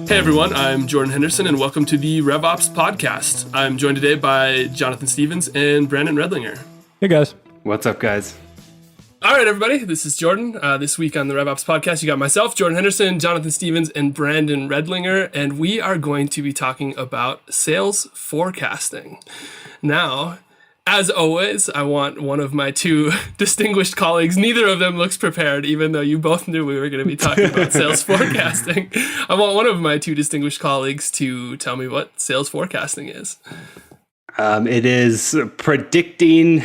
Hey everyone, I'm Jordan Henderson and welcome to the RevOps Podcast. I'm joined today by Jonathan Stevens and Brandon Redlinger. Hey guys. What's up, guys? All right, everybody, this is Jordan. This week on the RevOps Podcast, you got myself, Jordan Henderson, Jonathan Stevens, and Brandon Redlinger, and we are going to be talking about sales forecasting. Now, as always, I want one of my two distinguished colleagues. Neither of them looks prepared, even though you both knew we were going to be talking about sales forecasting. I want one of my two distinguished colleagues to tell me what sales forecasting is. It is predicting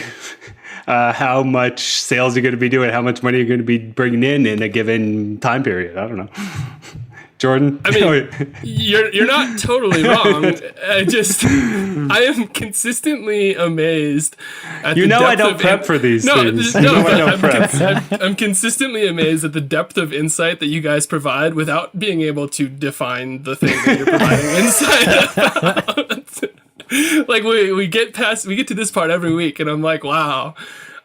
how much sales you're going to be doing, how much money you're going to be bringing in a given time period. I don't know. Jordan? I mean, you're not totally wrong. I am consistently amazed at the depth I don't prep for these things. I'm consistently amazed at the depth of insight that you guys provide without being able to define the thing that you're providing insight about. Like we get to this part every week, and I'm like, wow,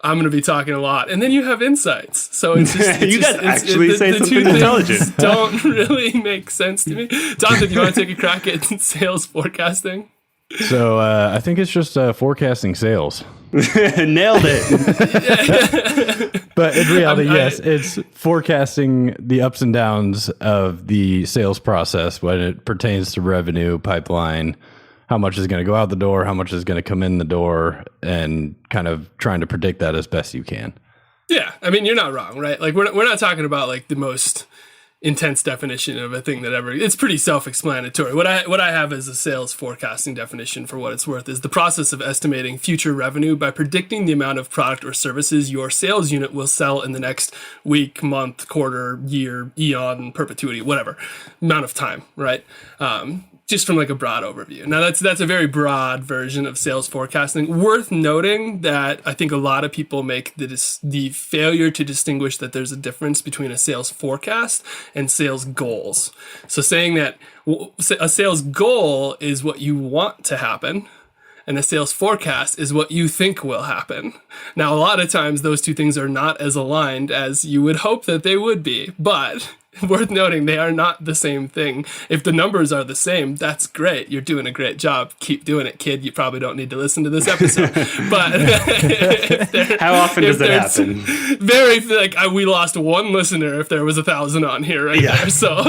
I'm going to be talking a lot, and then you have insights. So it's just you guys actually say something intelligent. Don't really make sense to me. Jonathan, do you want to take a crack at sales forecasting? So I think it's just forecasting sales. Nailed it. But in reality, yes, it's forecasting the ups and downs of the sales process when it pertains to revenue, pipeline, how much is going to go out the door, how much is going to come in the door, and kind of trying to predict that as best you can. Yeah, I mean, you're not wrong, right? Like we're not talking about like the most intense definition of a thing that ever. It's pretty self-explanatory. What I have as a sales forecasting definition, for what it's worth, is the process of estimating future revenue by predicting the amount of product or services your sales unit will sell in the next week, month, quarter, year, eon, perpetuity, whatever amount of time, right? Just from like a broad overview. Now that's a very broad version of sales forecasting. Worth noting that I think a lot of people make the failure to distinguish that there's a difference between a sales forecast and sales goals. So saying that a sales goal is what you want to happen, and a sales forecast is what you think will happen. Now, a lot of times those two things are not as aligned as you would hope that they would be, but worth noting, they are not the same thing. If the numbers are the same, that's great. You're doing a great job. Keep doing it, kid. You probably don't need to listen to this episode. But how often does that happen? Very, like, we lost one listener if there was 1,000 on here there. So,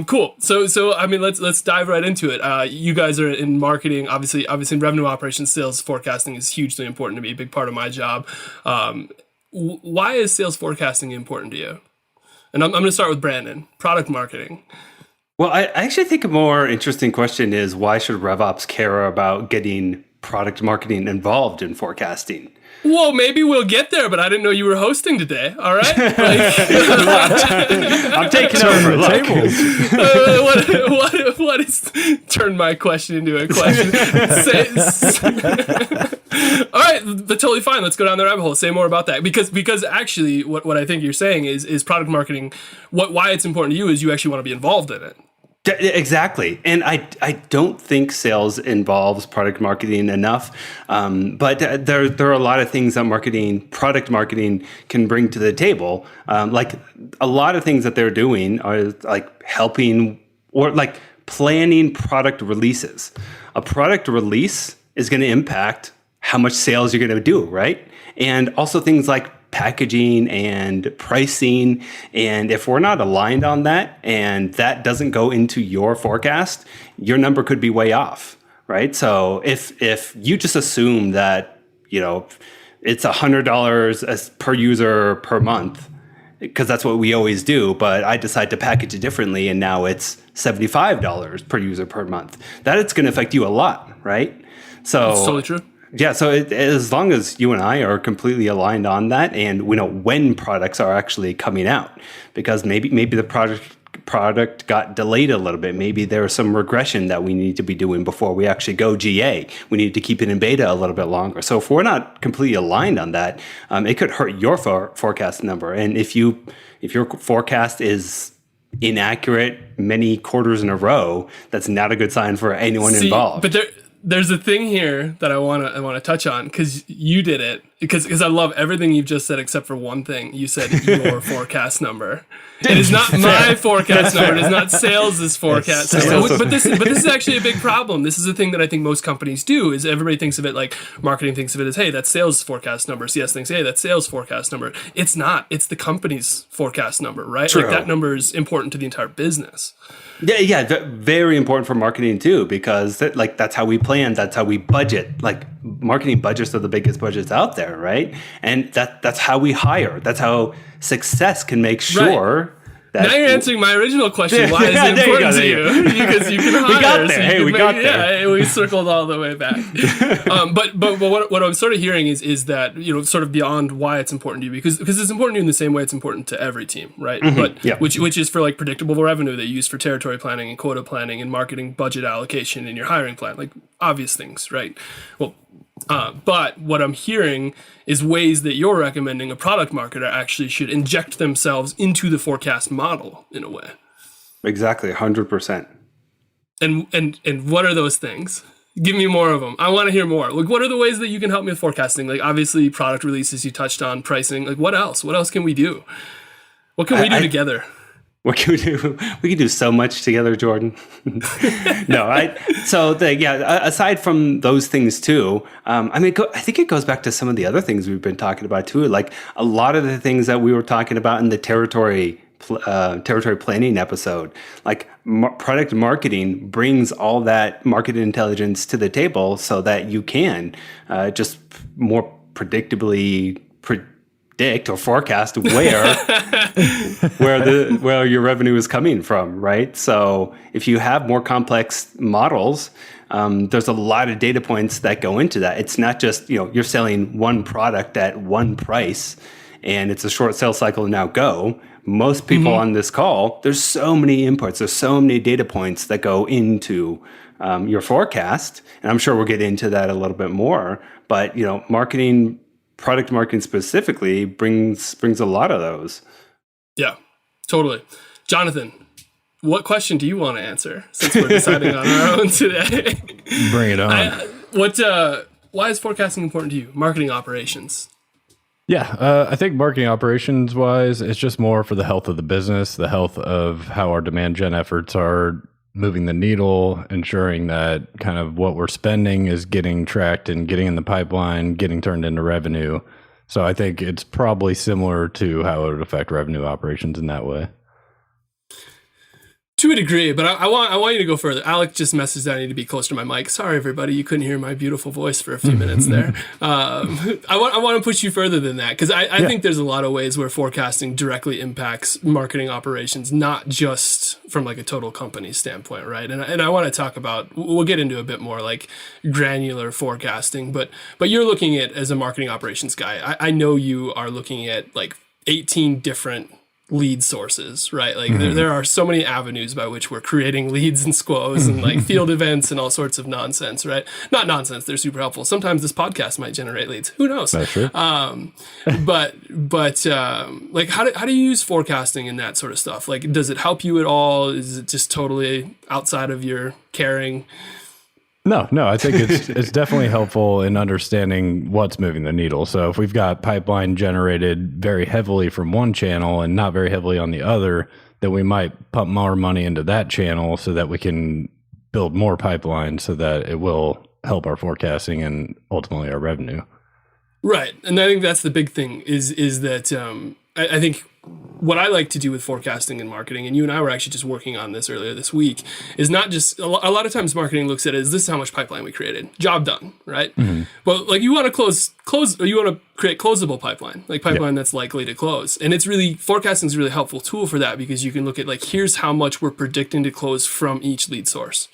cool. So I mean, let's dive right into it. You guys are in marketing. Obviously, in revenue operations, sales forecasting is hugely important to me. A big part of my job. Why is sales forecasting important to you? And I'm going to start with Brandon, product marketing. Well, I actually think a more interesting question is, why should RevOps care about getting product marketing involved in forecasting? Well, maybe we'll get there, but I didn't know you were hosting today. All right, I'm taking over the tables. What is? Turn my question into a question. All right, but totally fine. Let's go down the rabbit hole. Say more about that, because actually, what I think you're saying is product marketing. Why it's important to you is you actually want to be involved in it. Exactly. And I don't think sales involves product marketing enough. But there are a lot of things that product marketing can bring to the table. Like a lot of things that they're doing are like helping or like planning product releases. A product release is going to impact how much sales you're going to do, right? And also things like packaging and pricing. And if we're not aligned on that and that doesn't go into your forecast, your number could be way off, right? So if you just assume that, it's $100 per user per month, because that's what we always do, but I decide to package it differently and now it's $75 per user per month, that it's going to affect you a lot, right? So that's totally true. Yeah, so as long as you and I are completely aligned on that, and we know when products are actually coming out, because maybe the product got delayed a little bit. Maybe there's some regression that we need to be doing before we actually go GA. We need to keep it in beta a little bit longer. So if we're not completely aligned on that, it could hurt your forecast number. And if your forecast is inaccurate many quarters in a row, that's not a good sign for anyone involved. But there's a thing here that I want to touch on, because you did it because I love everything you've just said except for one thing. You said your forecast number. It is not my forecast number. It is not sales' forecast number. But this is actually a big problem. This is a thing that I think most companies do. Is everybody thinks of it like marketing thinks of it as, hey, that's sales forecast number. CS thinks, hey, that's sales forecast number. It's not. It's the company's forecast number, right? True. Like that number is important to the entire business. Yeah, very important for marketing too, because that's how we plan, that's how we budget. Like marketing budgets are the biggest budgets out there, right? And that's how we hire. That's how success can make sure. Now you're answering my original question. Why is it important to you? Because you can hire. We got there. We got there. Yeah, we circled all the way back. But what I'm sort of hearing is that, sort of beyond why it's important to you, because it's important to you in the same way it's important to every team, right? But which is for like predictable revenue that you use for territory planning and quota planning and marketing budget allocation in your hiring plan, like obvious things, right? Well, but what I'm hearing is ways that you're recommending a product marketer actually should inject themselves into the forecast model in a way. Exactly, 100%. And what are those things? Give me more of them. I want to hear more. Like, what are the ways that you can help me with forecasting? Like, obviously, product releases you touched on, pricing. Like, what else? What else can we do? What can we do together? What can we do? We can do so much together, Jordan. Aside from those things too, I think it goes back to some of the other things we've been talking about too. Like a lot of the things that we were talking about in the territory planning episode, like product marketing brings all that market intelligence to the table so that you can just more predictably predict or forecast where your revenue is coming from, right? So if you have more complex models, there's a lot of data points that go into that. It's not just, you're selling one product at one price and it's a short sales cycle and now go. Most people on this call, there's so many inputs, there's so many data points that go into your forecast. And I'm sure we'll get into that a little bit more, but product marketing specifically brings a lot of those. Yeah, totally. Jonathan, what question do you want to answer since we're deciding on our own today? Bring it on. Why is forecasting important to you? Marketing operations. Yeah, I think marketing operations wise, it's just more for the health of the business, the health of how our demand gen efforts are moving the needle, ensuring that kind of what we're spending is getting tracked and getting in the pipeline, getting turned into revenue. So I think it's probably similar to how it would affect revenue operations in that way. To a degree, but I want you to go further. Alec just messaged that I need to be closer to my mic. Sorry, everybody, you couldn't hear my beautiful voice for a few minutes there. I want to push you further than that, because I think there's a lot of ways where forecasting directly impacts marketing operations, not just from like a total company standpoint, right? And I want to talk about, we'll get into a bit more like granular forecasting, but you're looking at, as a marketing operations guy, I know you are looking at like 18 different lead sources, right? Like there are so many avenues by which we're creating leads and squows and like field events and all sorts of nonsense, right? Not nonsense, they're super helpful. Sometimes this podcast might generate leads. Who knows? That's true. But like how do you use forecasting and that sort of stuff? Like, does it help you at all? Is it just totally outside of your caring? No, I think it's definitely helpful in understanding what's moving the needle. So if we've got pipeline generated very heavily from one channel and not very heavily on the other, then we might pump more money into that channel so that we can build more pipeline so that it will help our forecasting and ultimately our revenue. Right. And I think that's the big thing is that I think what I like to do with forecasting and marketing, and you and I were actually just working on this earlier this week, is not just a lot of times marketing looks at it as, this is how much pipeline we created, job done, right? But like you want to close, or you want to create closable pipeline, like pipeline that's likely to close. And it's really, forecasting is a really helpful tool for that, because you can look at like, here's how much we're predicting to close from each lead source.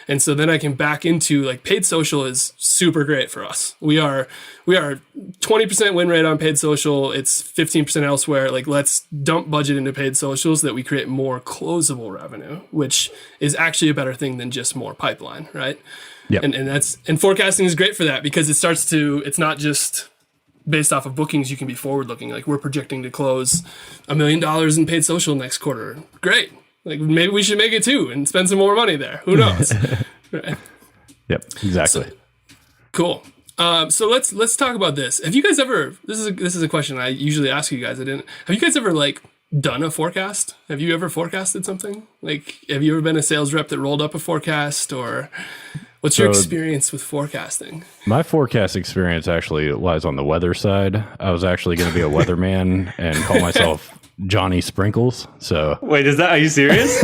And so then I can back into like paid social is super great for us. We are 20% win rate on paid social. It's 15% elsewhere. Like, let's dump budget into paid socials so that we create more closable revenue, which is actually a better thing than just more pipeline, right? Yeah. And forecasting is great for that, because it's not just based off of bookings. You can be forward looking. Like, we're projecting to close $1 million in paid social next quarter. Great. Like, maybe we should make it 2 and spend some more money there. Who knows? Right. Yep, exactly. So, cool. So let's talk about this. Have you guys ever? This is a question I usually ask you guys. Have you guys ever like done a forecast? Have you ever forecasted something? Like, have you ever been a sales rep that rolled up a forecast, or what's your experience with forecasting? My forecast experience actually lies on the weather side. I was actually going to be a weatherman and call myself Johnny Sprinkles. So wait, are you serious?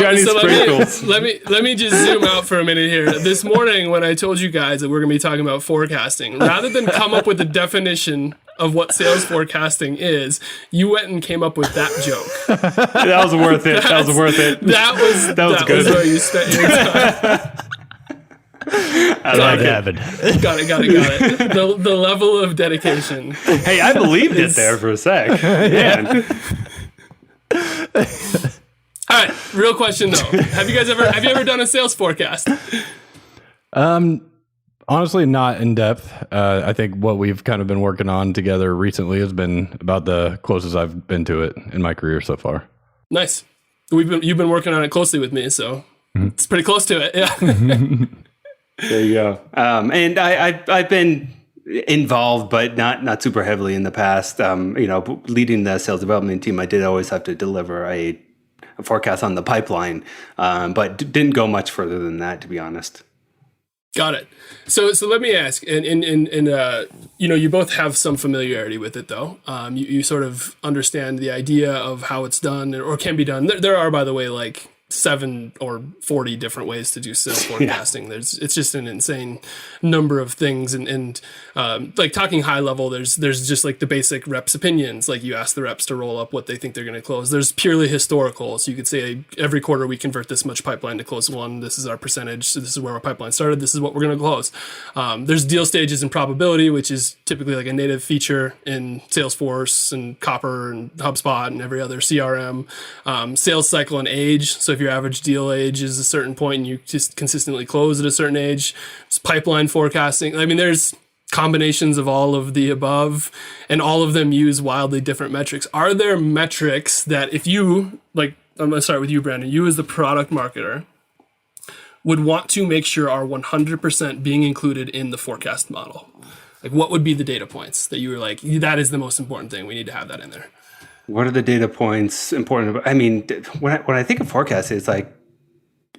Johnny Sprinkles. Let me just zoom out for a minute here. This morning, when I told you guys that we're going to be talking about forecasting, rather than come up with a definition of what sales forecasting is, you went and came up with that joke. That was worth it. That was worth it. That was good. Was where you spent your time. I like it. Got it. The level of dedication. Hey, I believed it there for a sec. Man. All right, real question though. Have you ever done a sales forecast? Honestly, not in depth. I think what we've kind of been working on together recently has been about the closest I've been to it in my career so far. Nice. You've been working on it closely with me, so it's pretty close to it. Yeah. There you go. And I've been involved, but not super heavily in the past. Leading the sales development team, I did always have to deliver a forecast on the pipeline, but didn't go much further than that, to be honest. Got it. So let me ask, and you both have some familiarity with it, though. You sort of understand the idea of how it's done or can be done. There are, by the way, like 7 or 40 different ways to do sales forecasting. Yeah. It's just an insane number of things, and like talking high level, there's just like the basic reps opinions. Like you ask the reps to roll up what they think they're going to close. There's purely historical, so you could say every quarter we convert this much pipeline to close one. This is our percentage. So this is where our pipeline started. This is what we're going to close. There's deal stages and probability, which is typically like a native feature in Salesforce and Copper and HubSpot and every other CRM. Sales cycle and age. So if your average deal age is a certain point and you just consistently close at a certain age, it's pipeline forecasting. I mean, there's combinations of all of the above, and all of them use wildly different metrics. Are there metrics that if you, like, I'm going to start with you, Brandon, you as the product marketer would want to make sure are 100% being included in the forecast model? Like, what would be the data points that you were like, that is the most important thing, we need to have that in there? What are the data points important? I mean, when I think of forecasting, it's like,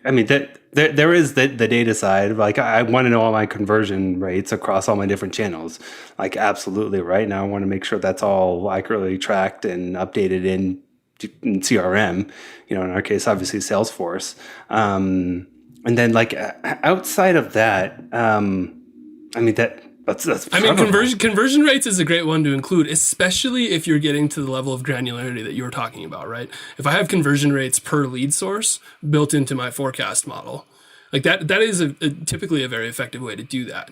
I mean, there is the data side. Like, I want to know all my conversion rates across all my different channels. Like, absolutely, right now, I want to make sure that's all accurately tracked and updated in CRM. In our case, obviously Salesforce. And then, like, outside of that, I mean that. Conversion rates is a great one to include, especially if you're getting to the level of granularity that you were talking about, right? If I have conversion rates per lead source built into my forecast model, like that is typically a very effective way to do that.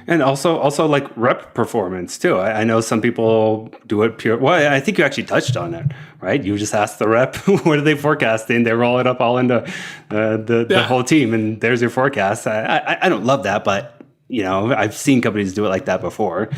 And also like rep performance too. I know some people do it pure. Well, I think you actually touched on it, right? You just ask the rep, what are they forecasting? They roll it up all into the whole team, and there's your forecast. I don't love that, but I've seen companies do it like that before.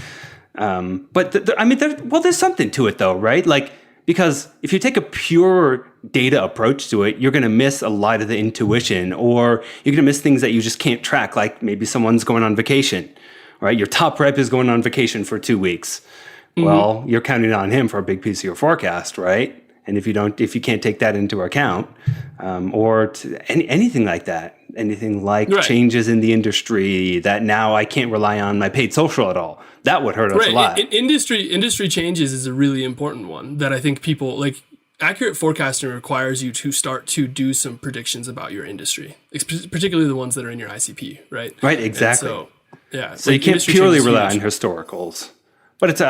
But there's something to it though, right? Like, because if you take a pure data approach to it, you're going to miss a lot of the intuition, or you're going to miss things that you just can't track. Like maybe someone's going on vacation, right? Your top rep is going on vacation for 2 weeks. Mm-hmm. Well, you're counting on him for a big piece of your forecast, right? And if you can't take that into account, anything like that, anything like changes in the industry that now I can't rely on my paid social at all, that would hurt us a lot. Industry changes is a really important one that I think people like. Accurate forecasting requires you to start to do some predictions about your industry, particularly the ones that are in your ICP, right? Right, exactly. So you can't purely rely on historicals, but it's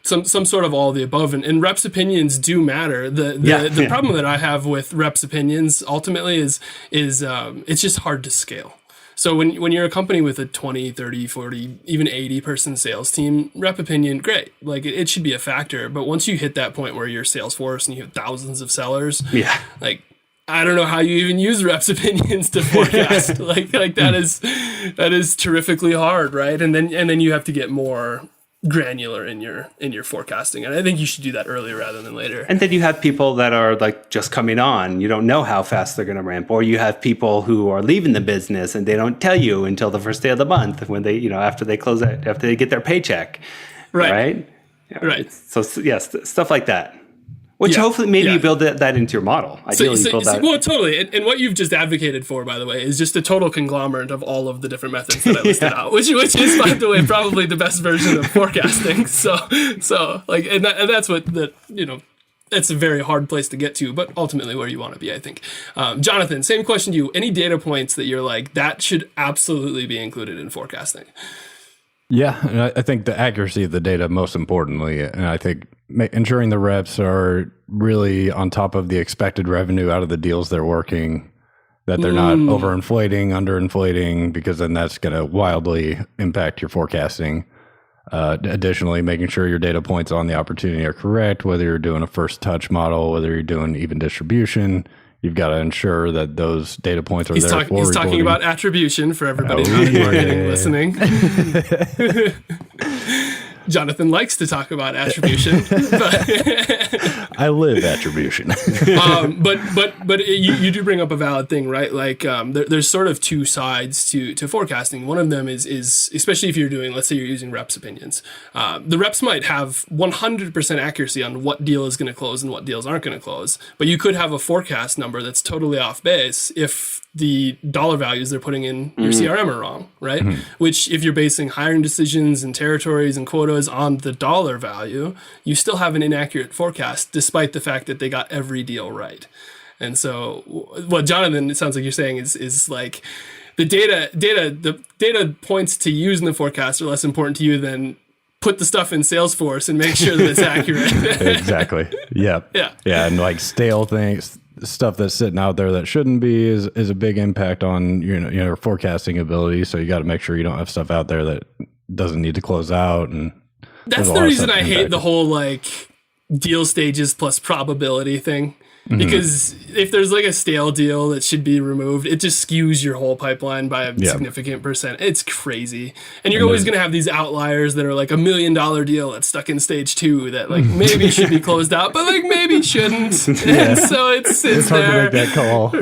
some sort of all of the above, and reps opinions do matter. The problem that I have with reps opinions ultimately is it's just hard to scale. So when you're a company with a 20, 30, 40, even 80 person sales team, rep opinion, great. Like it should be a factor. But once you hit that point where you're Salesforce and you have thousands of sellers, like I don't know how you even use reps opinions to forecast. like that is terrifically hard, right? And then you have to get more granular in your forecasting. And I think you should do that earlier rather than later. And then you have people that are like just coming on. You don't know how fast they're going to ramp. Or you have people who are leaving the business and they don't tell you until the first day of the month when they, after they close it, after they get their paycheck. Right. Right. So yes, stuff like that. Which hopefully maybe you build that into your model. Ideally, you build that. Well, totally. And what you've just advocated for, by the way, is just a total conglomerate of all of the different methods that I listed out, which is, by the way, probably the best version of forecasting. So like, and that's what it's a very hard place to get to, but ultimately where you want to be, I think. Jonathan, same question to you. Any data points that you're like, that should absolutely be included in forecasting? Yeah, and I think the accuracy of the data, most importantly, and I think ensuring the reps are really on top of the expected revenue out of the deals they're working, that they're not overinflating, underinflating, because then that's going to wildly impact your forecasting. Additionally, making sure your data points on the opportunity are correct, whether you're doing a first touch model, whether you're doing even distribution. You've got to ensure that those data points are there. He's talking about attribution for everybody not in marketing listening. Jonathan likes to talk about attribution. I live attribution. But you do bring up a valid thing, right? Like there's sort of two sides to forecasting. One of them is especially if you're doing, let's say you're using reps opinions. The reps might have 100% accuracy on what deal is going to close and what deals aren't going to close. But you could have a forecast number that's totally off base if the dollar values they're putting in your CRM are wrong, right? Which if you're basing hiring decisions and territories and quotas on the dollar value, you still have an inaccurate forecast despite the fact that they got every deal right. And so what Jonathan, it sounds like you're saying is like the data points to use in the forecast are less important to you than put the stuff in Salesforce and make sure that it's accurate. Exactly. Yep. Yeah. And like stale things, stuff that's sitting out there that shouldn't be is a big impact on your forecasting ability. So you got to make sure you don't have stuff out there that doesn't need to close out. And that's the reason I hate the whole like deal stages plus probability thing. Because if there's like a stale deal that should be removed, it just skews your whole pipeline by a significant percent. It's crazy. And you're always going to have these outliers that are like $1 million deal that's stuck in stage 2 that like maybe should be closed out, but like maybe shouldn't. And so it's hard there. to make that call.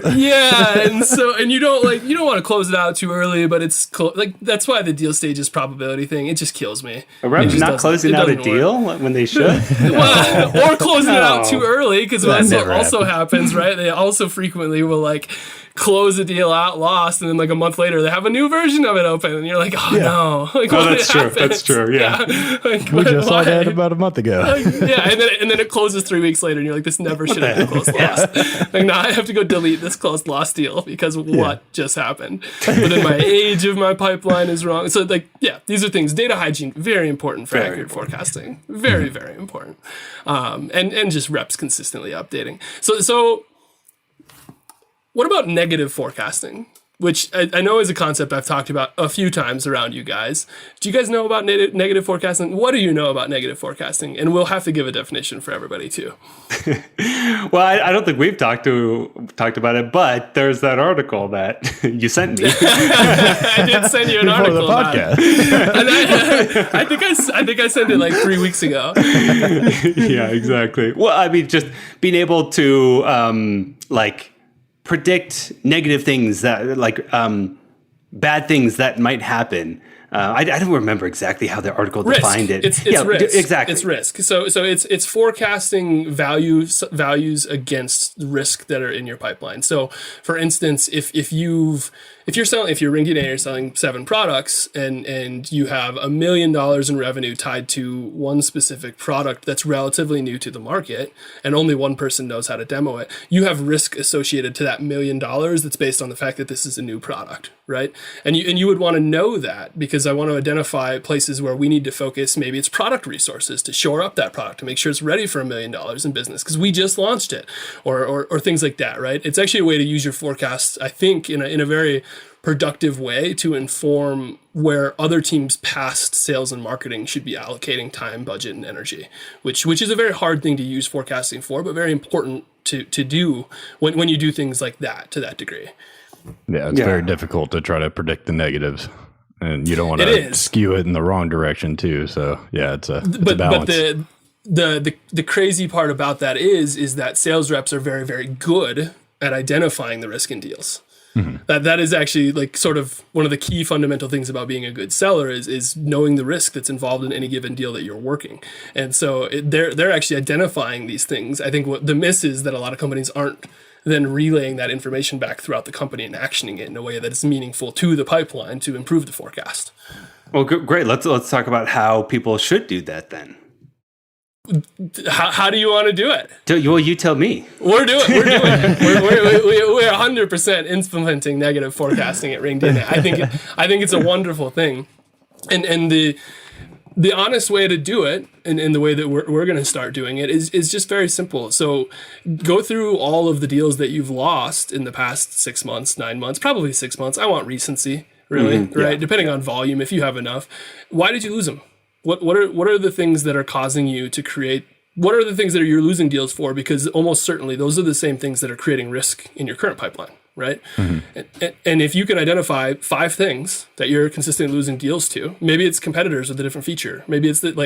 And you don't want to close it out too early, but it's like that's why the deal stages probability thing, it just kills me. A rep not closing out a deal when they should? Or closing it out too early, because that's also happens, right? They also frequently will like close a deal out lost, and then like a month later they have a new version of it open, and you're like, no, like that's true. That's true. Yeah. Like, we just saw that about a month ago. And then it closes 3 weeks later, and you're like, this never should have been closed lost. Like now I have to go delete this closed lost deal because what just happened. But then my age of my pipeline is wrong. So like, these are things. Data hygiene, very important for accurate forecasting. Very, very important. And just reps consistently updating. So what about negative forecasting, which I know is a concept I've talked about a few times around you guys. Do you guys know about negative forecasting? What do you know about negative forecasting? And we'll have to give a definition for everybody too. Well, I don't think we've talked about it, but there's that article that you sent me. I did send you an article the podcast. I think I sent it like 3 weeks ago. Yeah, exactly. Well, I mean, just being able to predict negative things that bad things that might happen. I don't remember exactly how the article defined it. It's risk. Exactly. It's risk. So it's forecasting values against risk that are in your pipeline. So for instance, if you're ringDNA, you're selling 7 products and you have $1 million in revenue tied to one specific product that's relatively new to the market and only one person knows how to demo it, you have risk associated to that $1 million that's based on the fact that this is a new product, right? And you would want to know that because I want to identify places where we need to focus. Maybe it's product resources to shore up that product to make sure it's ready for $1 million in business because we just launched it, or things like that, right? It's actually a way to use your forecast, I think, in a very productive way to inform where other teams past sales and marketing should be allocating time, budget, and energy, which is a very hard thing to use forecasting for, but very important to do when you do things like that to that degree. Yeah, it's very difficult to try to predict the negatives. and you don't want to skew it in the wrong direction too. So yeah, it's a balance. But the crazy part about that is that sales reps are very, very good at identifying the risk in deals. That is actually like sort of one of the key fundamental things about being a good seller is knowing the risk that's involved in any given deal that you're working. And so they're actually identifying these things. I think what the miss is that a lot of companies aren't then relaying that information back throughout the company and actioning it in a way that is meaningful to the pipeline to improve the forecast. Well, great. Let's talk about how people should do that then. How do you want to do it? Well, you tell me. We're doing it. We're 100% implementing negative forecasting at ringDNA. I think it's a wonderful thing, and the honest way to do it, and the way that we're going to start doing it is just very simple. So go through all of the deals that you've lost in the past 6 months, 9 months, probably 6 months. I want recency, really, right? Yeah. Depending on volume, if you have enough. Why did you lose them? What are the things that are causing you to create? What are the things that you're losing deals for? Because almost certainly those are the same things that are creating risk in your current pipeline, right? And if you can identify 5 things that you're consistently losing deals to, maybe it's competitors with a different feature. Maybe it's that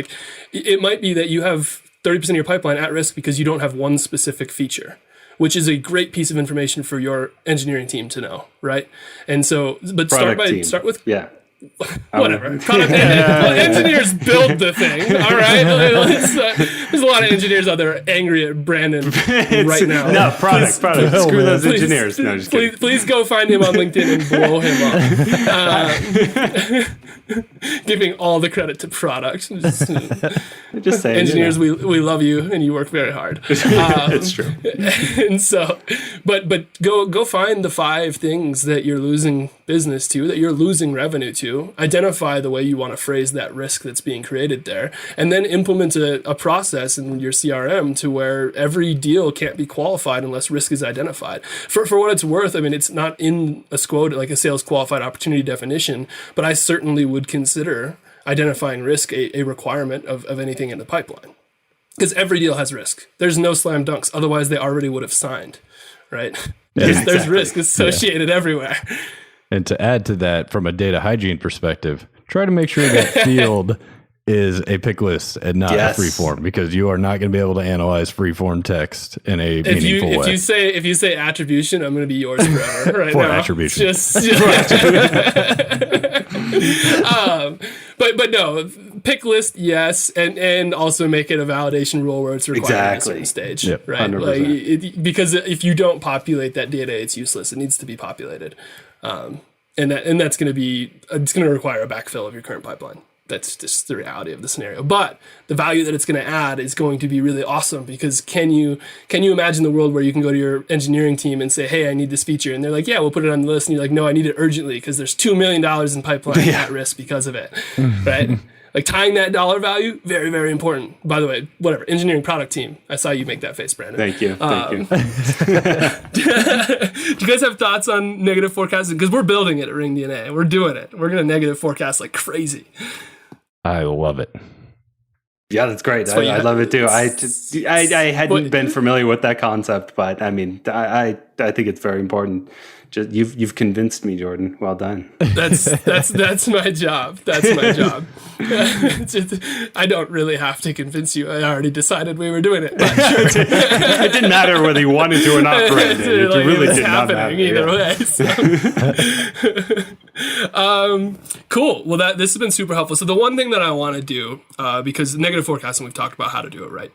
it might be that you have 30% of your pipeline at risk because you don't have one specific feature, which is a great piece of information for your engineering team to know, right? And so, but start with whatever. Product engineers build the thing. All right. There's a lot of engineers out there angry at Brandon right now. No, product. Screw those engineers. No, just kidding. Please go find him on LinkedIn and blow him up. Giving all the credit to product. Just saying, engineers, we love you and you work very hard. It's true. And so, but go find the 5 things that you're losing business to, that you're losing revenue to. Identify the way you want to phrase that risk that's being created there, and then implement a process in your CRM to where every deal can't be qualified unless risk is identified. For what it's worth, I mean, it's not in a SQUOD, like a sales qualified opportunity definition, but I certainly would consider identifying risk a requirement of anything in the pipeline. Because every deal has risk. There's no slam dunks. Otherwise, they already would have signed, right? Yeah, there's risk associated everywhere. And to add to that, from a data hygiene perspective, try to make sure that field is a pick list and not a free form, because you are not going to be able to analyze free form text in a meaningful way. If you say attribution, I'm going to be yours forever right for now. Attribution. But no, pick list, yes, and also make it a validation rule where it's required at a certain stage, right? 100%. Because if you don't populate that data, it's useless. It needs to be populated. And that's going to be, it's going to require a backfill of your current pipeline. That's just the reality of the scenario. But the value that it's going to add is going to be really awesome, because can you imagine the world where you can go to your engineering team and say, hey, I need this feature. And they're like, yeah, we'll put it on the list. And you're like, no, I need it urgently because there's $2 million in pipeline at risk because of it. Right? Like tying that dollar value, very, very important. By the way, whatever, engineering product team. I saw you make that face, Brandon. Thank you. Do you guys have thoughts on negative forecasting? Because we're building it at ringDNA. We're doing it. We're going to negative forecast like crazy. I love it. Yeah, that's great. I love it too. I hadn't been familiar with that concept, but I mean, I think it's very important. Just you've convinced me, Jordan. Well done. That's my job. That's my job. I don't really have to convince you. I already decided we were doing it. But sure. It didn't matter whether you wanted to or not, Brandon. It really did not matter. Either way. So. Cool. Well, this has been super helpful. So the one thing that I want to do, because negative forecasting, we've talked about how to do it right.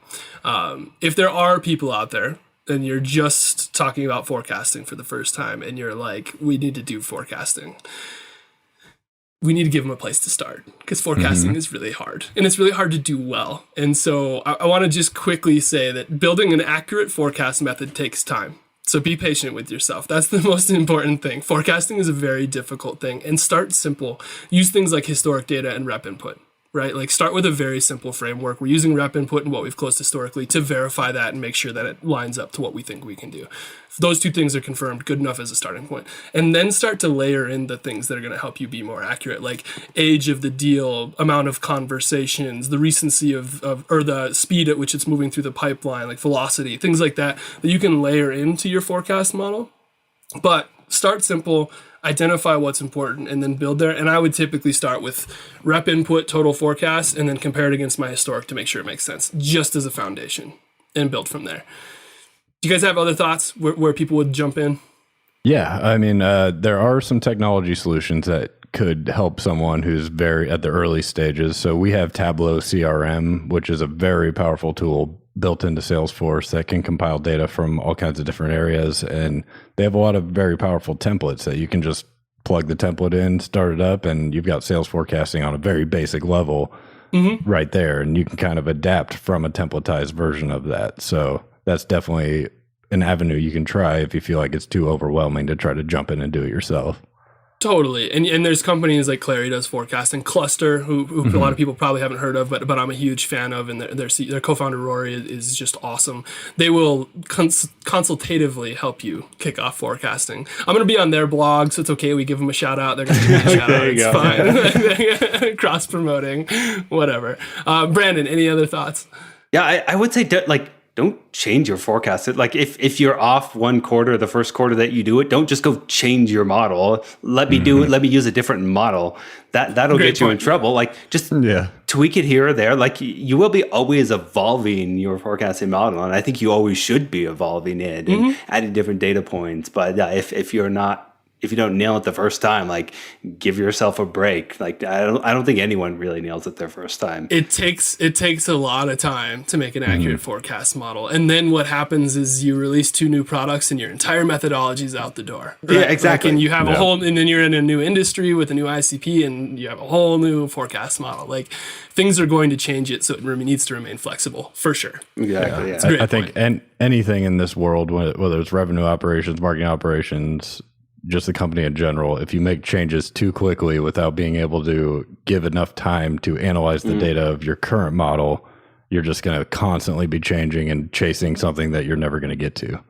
If there are people out there, and you're just talking about forecasting for the first time, and you're like, we need to do forecasting. We need to give them a place to start, because forecasting is really hard, and it's really hard to do well. And so I want to just quickly say that building an accurate forecast method takes time. So be patient with yourself. That's the most important thing. Forecasting is a very difficult thing, and start simple. Use things like historic data and rep input. Right? Like start with a very simple framework. We're using rep input and what we've closed historically to verify that and make sure that it lines up to what we think we can do. If those 2 things are confirmed, good enough as a starting point. And then start to layer in the things that are going to help you be more accurate, like age of the deal, amount of conversations, the recency of or the speed at which it's moving through the pipeline, like velocity, things like that you can layer into your forecast model. But start simple, identify what's important, and then build there. And I would typically start with rep input, total forecast, and then compare it against my historic to make sure it makes sense, just as a foundation, and build from there. Do you guys have other thoughts where people would jump in? Yeah, I mean, there are some technology solutions that could help someone who's very at the early stages. So we have Tableau CRM, which is a very powerful tool built into Salesforce that can compile data from all kinds of different areas. And they have a lot of very powerful templates that you can just plug the template in, start it up, and you've got sales forecasting on a very basic level right there. And you can kind of adapt from a templatized version of that. So that's definitely an avenue you can try if you feel like it's too overwhelming to try to jump in and do it yourself. Totally. And there's companies like Clary does forecasting, Cluster, who a lot of people probably haven't heard of, but I'm a huge fan of, and their co-founder Rory is just awesome. They will consultatively help you kick off forecasting. I'm going to be on their blog, so it's okay. We give them a shout out. They're going to give me a shout out. It's fine. Cross promoting, whatever. Brandon, any other thoughts? Yeah, I would say don't change your forecast. Like if you're off one quarter, the first quarter that you do it, don't just go change your model. Let me do it. Let me use a different model. That'll get you in trouble. Like just tweak it here or there. Like you will be always evolving your forecasting model, and I think you always should be evolving it and adding different data points. But if you don't nail it the first time, like give yourself a break. Like I don't think anyone really nails it their first time. It takes a lot of time to make an accurate forecast model. And then what happens is you release 2 new products and your entire methodology is out the door. Right? Yeah, exactly. Like, and you have and then you're in a new industry with a new ICP and you have a whole new forecast model. Like things are going to change it. So it needs to remain flexible for sure. Exactly. Yeah. I think anything in this world, whether it's revenue operations, marketing operations, just the company in general, if you make changes too quickly without being able to give enough time to analyze the data of your current model, you're just going to constantly be changing and chasing something that you're never going to get to.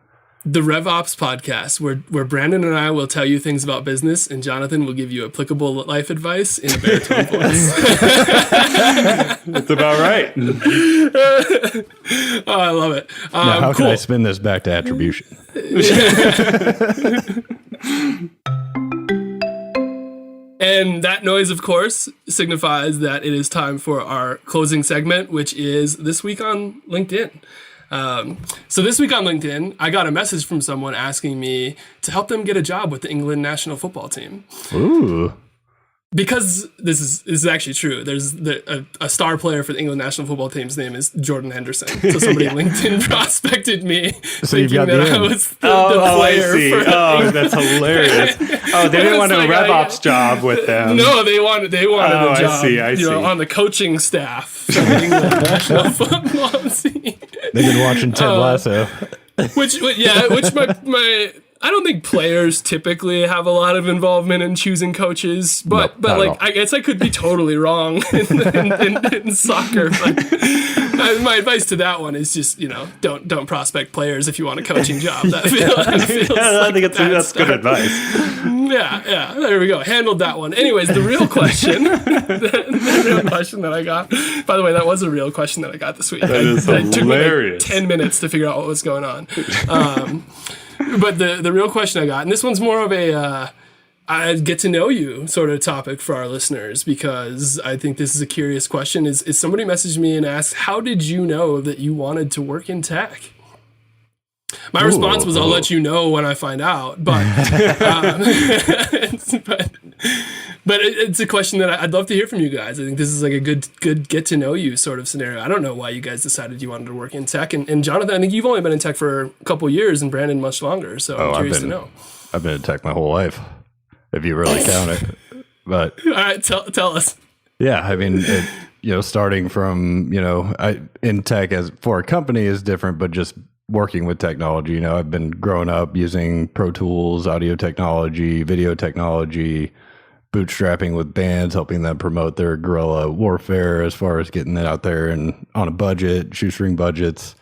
The RevOps Podcast, where Brandon and I will tell you things about business, and Jonathan will give you applicable life advice in a baritone voice. That's about right. Oh, I love it. Now, how can I spin this back to attribution? And that noise, of course, signifies that it is time for our closing segment, which is This Week on LinkedIn. So this week on LinkedIn, I got a message from someone asking me to help them get a job with the England national football team. Ooh. Because this is actually true. There's a star player for the England national football team's name is Jordan Henderson. So somebody LinkedIn prospected me, so you've got that I was the player. I see. That's hilarious. Oh, they didn't want a RevOps job with them. No, they wanted a job. I see. On the coaching staff for the England national football team. They've been watching Ted Lasso. Which my I don't think players typically have a lot of involvement in choosing coaches, but like I guess I could be totally wrong in soccer. But my advice to that one is just don't prospect players if you want a coaching job. That feels I think that's good advice. Yeah, there we go. Handled that one. Anyways, the real question, the real question that I got. By the way, that was a real question that I got this week. That is hilarious. It took me like 10 minutes to figure out what was going on. But the real question I got, and this one's more of a I get to know you sort of topic for our listeners, because I think this is a curious question, is somebody messaged me and asked, how did you know that you wanted to work in tech? My response was, I'll let you know when I find out. But but it's a question that I'd love to hear from you guys. I think this is like a good get to know you sort of scenario. I don't know why you guys decided you wanted to work in tech. And Jonathan, I think you've only been in tech for a couple of years, and Brandon much longer. So I'm curious to know. I've been in tech my whole life, if you really count it. But all right, tell us. Yeah, I mean, starting from, in tech as for a company is different, but just working with technology, I've been growing up using Pro Tools, audio technology, video technology, bootstrapping with bands, helping them promote their guerrilla warfare as far as getting it out there and on a budget, shoestring budgets.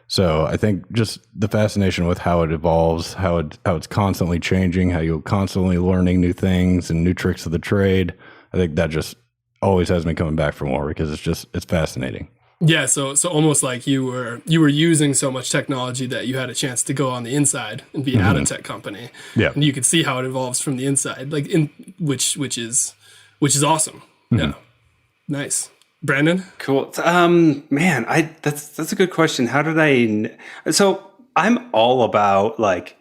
So I think just the fascination with how it evolves, how it's constantly changing, how you're constantly learning new things and new tricks of the trade. I think that just always has me coming back for more, because it's fascinating. Yeah, so almost like you were using so much technology that you had a chance to go on the inside and be at a tech company. Yeah. And you could see how it evolves from the inside, like which is awesome. Yeah. Nice. Brandon? Cool. Man, that's a good question. How did so I'm all about like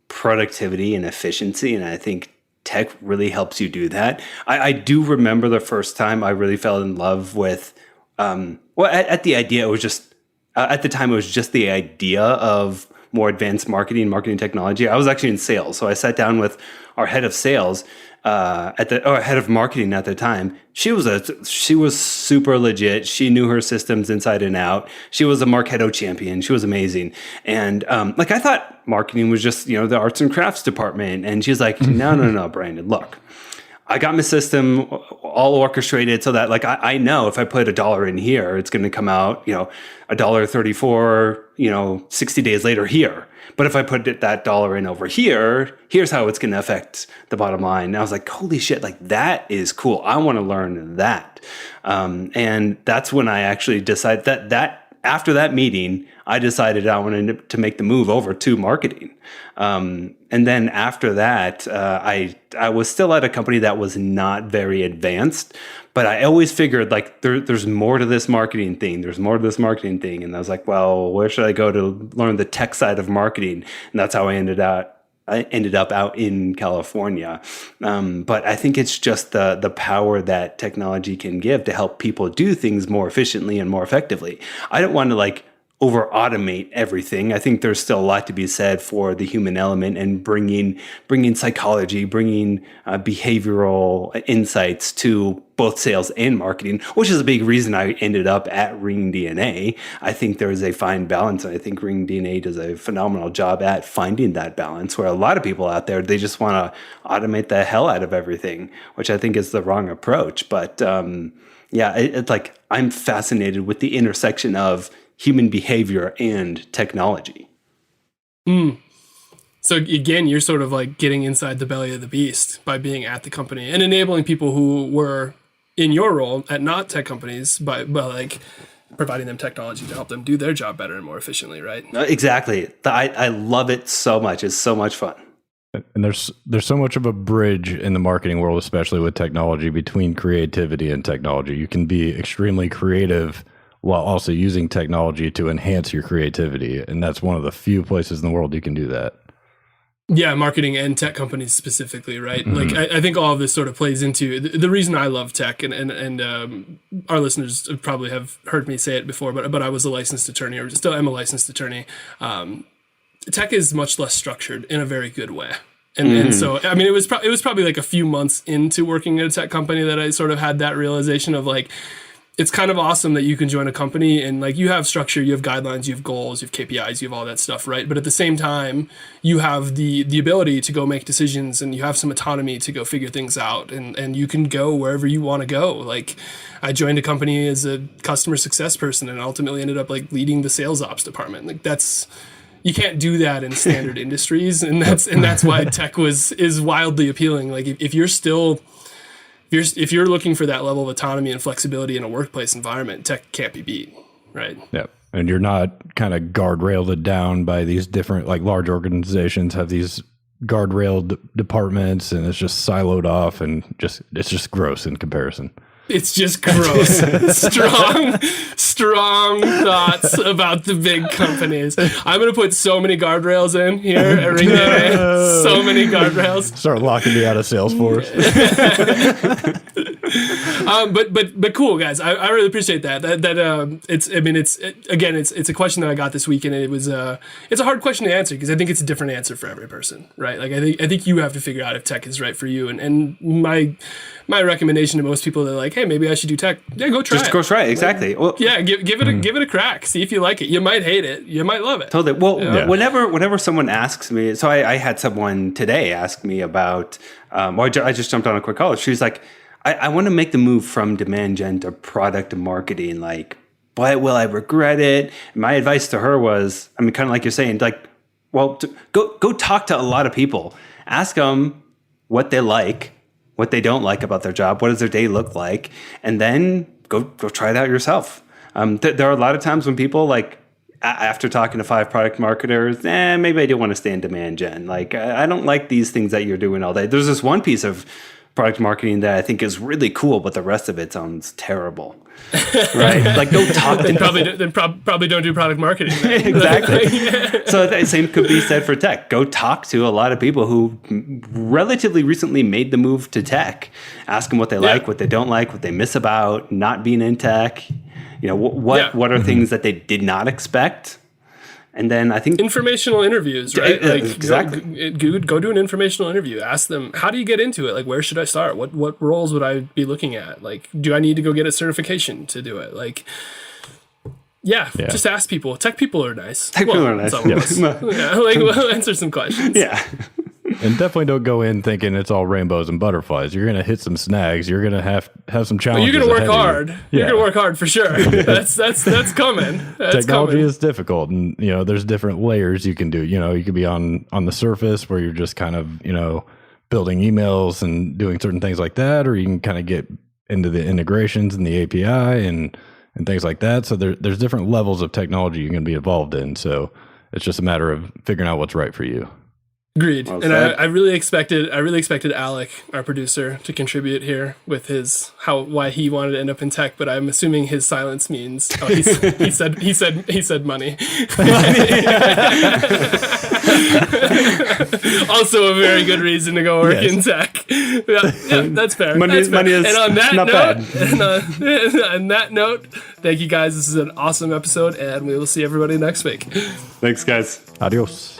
productivity and efficiency, and I think tech really helps you do that. I do remember the first time I really fell in love with at the idea, it was just at the time it was just the idea of more advanced marketing technology. I was actually in sales, so I sat down with our head of sales head of marketing at the time. She was super legit. She knew her systems inside and out. She was a Marketo champion. She was amazing. And like I thought marketing was just the arts and crafts department. And she's like, no, Brandon, look. I got my system all orchestrated so that like I know if I put $1 in here, it's going to come out, $1.34, 60 days later here. But if I put that $1 in over here, here's how it's going to affect the bottom line. And I was like, holy shit, like that is cool. I want to learn that. And that's when I actually decided that after that meeting, I decided I wanted to make the move over to marketing. And then after that, I was still at a company that was not very advanced, but I always figured like there's more to this marketing thing. There's more to this marketing thing. And I was like, well, where should I go to learn the tech side of marketing? And that's how I ended up out in California. But I think it's just the power that technology can give to help people do things more efficiently and more effectively. I don't want to like over automate everything. I think there's still a lot to be said for the human element and bringing psychology, bringing behavioral insights to both sales and marketing, which is a big reason I ended up at ringDNA. I think there is a fine balance, and I think ringDNA does a phenomenal job at finding that balance, where a lot of people out there, they just want to automate the hell out of everything, which I think is the wrong approach. But it's like I'm fascinated with the intersection of human behavior and technology. So again, you're sort of like getting inside the belly of the beast by being at the company and enabling people who were in your role at not tech companies by like providing them technology to help them do their job better and more efficiently, right? Exactly. I love it so much. It's so much fun. And there's so much of a bridge in the marketing world, especially with technology, between creativity and technology. You can be extremely creative while also using technology to enhance your creativity. And that's one of the few places in the world you can do that. Yeah, marketing and tech companies specifically, right? Like I think all of this sort of plays into the reason I love tech, and our listeners probably have heard me say it before, but I was a licensed attorney, or still am a licensed attorney. Tech is much less structured in a very good way. And so, I mean, it was probably like a few months into working at a tech company that I sort of had that realization of like, it's kind of awesome that you can join a company and like you have structure, you have guidelines, you have goals, you have KPIs, you have all that stuff, right? But at the same time, you have the ability to go make decisions and you have some autonomy to go figure things out, and you can go wherever you want to go. Like I joined a company as a customer success person and ultimately ended up like leading the sales ops department. Like you can't do that in standard industries, and that's why tech is wildly appealing. Like if you're looking for that level of autonomy and flexibility in a workplace environment, tech can't be beat, right? Yeah. And you're not kind of guardrailed down by these different, like large organizations have these guardrailed departments, and it's just siloed off, and it's just gross in comparison. It's just gross. strong thoughts about the big companies. I'm going to put so many guardrails in here at ringDNA. So many guardrails. Start locking me out of Salesforce. But cool, guys. I really appreciate that. It's a question that I got this week, and it's a hard question to answer because I think it's a different answer for every person, right? Like I think you have to figure out if tech is right for you. And my recommendation to most people that are like, hey, maybe I should do tech. Yeah, go try it. Just go try it. Exactly. Well, yeah, give it a crack. See if you like it. You might hate it. You might love it. Totally. Well, whenever someone asks me, so I had someone today ask me about, I just jumped on a quick call. She's like, I want to make the move from demand gen to product marketing. Like, but will I regret it? And my advice to her was, I mean, kind of like you're saying, like, well, go talk to a lot of people. Ask them what they like, what they don't like about their job, what does their day look like, and then go try it out yourself. There are a lot of times when people like, after talking to 5 product marketers, maybe I do want to stay in demand gen. Like, I don't like these things that you're doing all day. There's this one piece of product marketing that I think is really cool, but the rest of it sounds terrible. Right? Like, go talk to probably don't do product marketing. Exactly. So the same could be said for tech. Go talk to a lot of people who relatively recently made the move to tech. Ask them what they like, what they don't like, what they miss about not being in tech. You know, what are things that they did not expect? And then I think informational interviews, right? Like, exactly. Go do an informational interview. Ask them, how do you get into it? Like, where should I start? What roles would I be looking at? Like, do I need to go get a certification to do it? Like, just ask people. Tech people are nice. People are nice. We'll answer some questions. Yeah. And definitely don't go in thinking it's all rainbows and butterflies. You're going to hit some snags. You're going to have some challenges. You're going to work hard. You're going to work hard for sure. That's coming. Technology is difficult, and there's different layers you can do. You could be on the surface where you're just kind of building emails and doing certain things like that, or you can kind of get into the integrations and the API and things like that. So there's different levels of technology you can be involved in. So it's just a matter of figuring out what's right for you. Agreed. Well, and I really expected Alec, our producer, to contribute here with why he wanted to end up in tech, but I'm assuming his silence means he said money. Also a very good reason to go work in tech. Yeah, that's fair. Money is and on that not note, bad. On that note, thank you guys. This is an awesome episode, and we will see everybody next week. Thanks, guys. Adios.